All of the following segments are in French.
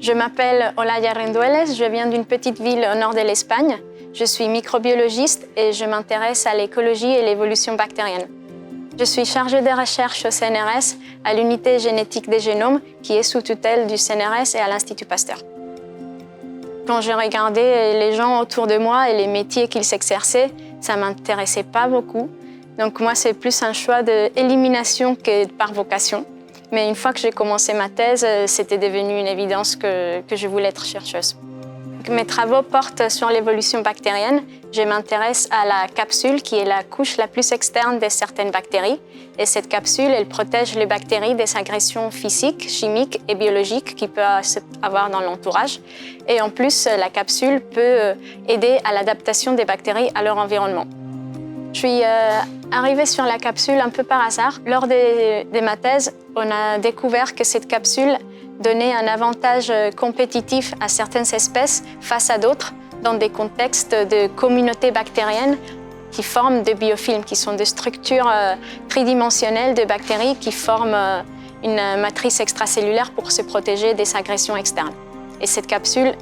Je m'appelle Olaya Rendueles, je viens d'une petite ville au nord de l'Espagne. Je suis microbiologiste et je m'intéresse à l'écologie et l'évolution bactérienne. Je suis chargée de recherche au CNRS, à l'unité génétique des génomes, qui est sous tutelle du CNRS et à l'Institut Pasteur. Quand je regardais les gens autour de moi et les métiers qu'ils s'exerçaient, ça ne m'intéressait pas beaucoup. Donc moi, c'est plus un choix d'élimination que par vocation. Mais une fois que j'ai commencé ma thèse, c'était devenu une évidence que je voulais être chercheuse. Mes travaux portent sur l'évolution bactérienne. Je m'intéresse à la capsule, qui est la couche la plus externe de certaines bactéries. Et cette capsule, elle protège les bactéries des agressions physiques, chimiques et biologiques qu'il peut avoir dans l'entourage. Et en plus, la capsule peut aider à l'adaptation des bactéries à leur environnement. Je suis arrivée sur la capsule un peu par hasard. Lors de ma thèse, on a découvert que cette capsule donnait un avantage compétitif à certaines espèces face à d'autres dans des contextes de communautés bactériennes qui forment des biofilms, qui sont des structures tridimensionnelles de bactéries qui forment une matrice extracellulaire pour se protéger des agressions externes. Et cette capsule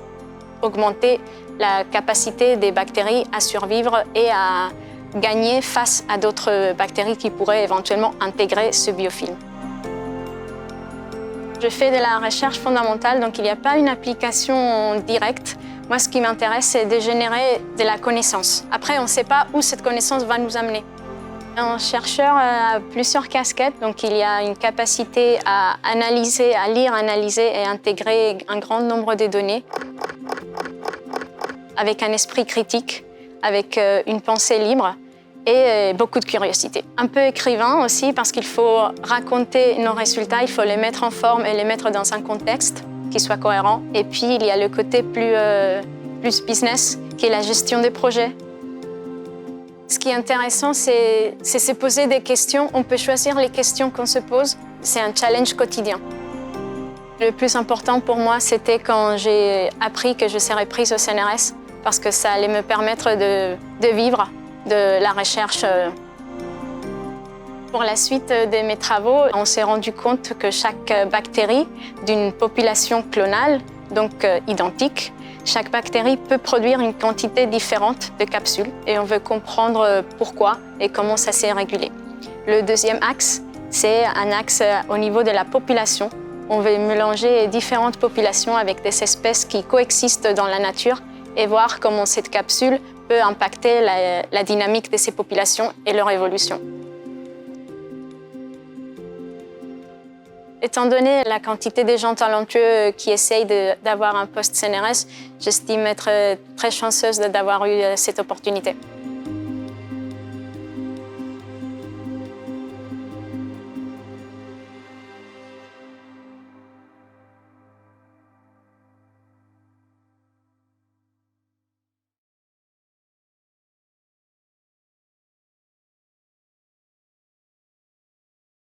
augmentait la capacité des bactéries à survivre et à gagner face à d'autres bactéries qui pourraient éventuellement intégrer ce biofilm. Je fais de la recherche fondamentale, donc il n'y a pas une application directe. Moi, ce qui m'intéresse, c'est de générer de la connaissance. Après, on ne sait pas où cette connaissance va nous amener. Un chercheur a plusieurs casquettes, donc il y a une capacité à analyser, à lire, analyser et intégrer un grand nombre de données avec un esprit critique, avec une pensée libre et beaucoup de curiosité. Un peu écrivain aussi, parce qu'il faut raconter nos résultats, il faut les mettre en forme et les mettre dans un contexte qui soit cohérent. Et puis, il y a le côté plus business, qui est la gestion des projets. Ce qui est intéressant, c'est se poser des questions. On peut choisir les questions qu'on se pose. C'est un challenge quotidien. Le plus important pour moi, c'était quand j'ai appris que je serais prise au CNRS, parce que ça allait me permettre de vivre de la recherche. Pour la suite de mes travaux, on s'est rendu compte que chaque bactérie d'une population clonale, donc identique, chaque bactérie peut produire une quantité différente de capsules et on veut comprendre pourquoi et comment ça s'est régulé. Le deuxième axe, c'est un axe au niveau de la population. On veut mélanger différentes populations avec des espèces qui coexistent dans la nature et voir comment cette capsule peut impacter la dynamique de ces populations et leur évolution. Étant donné la quantité de gens talentueux qui essayent d'avoir un poste CNRS, j'estime être très chanceuse d'avoir eu cette opportunité.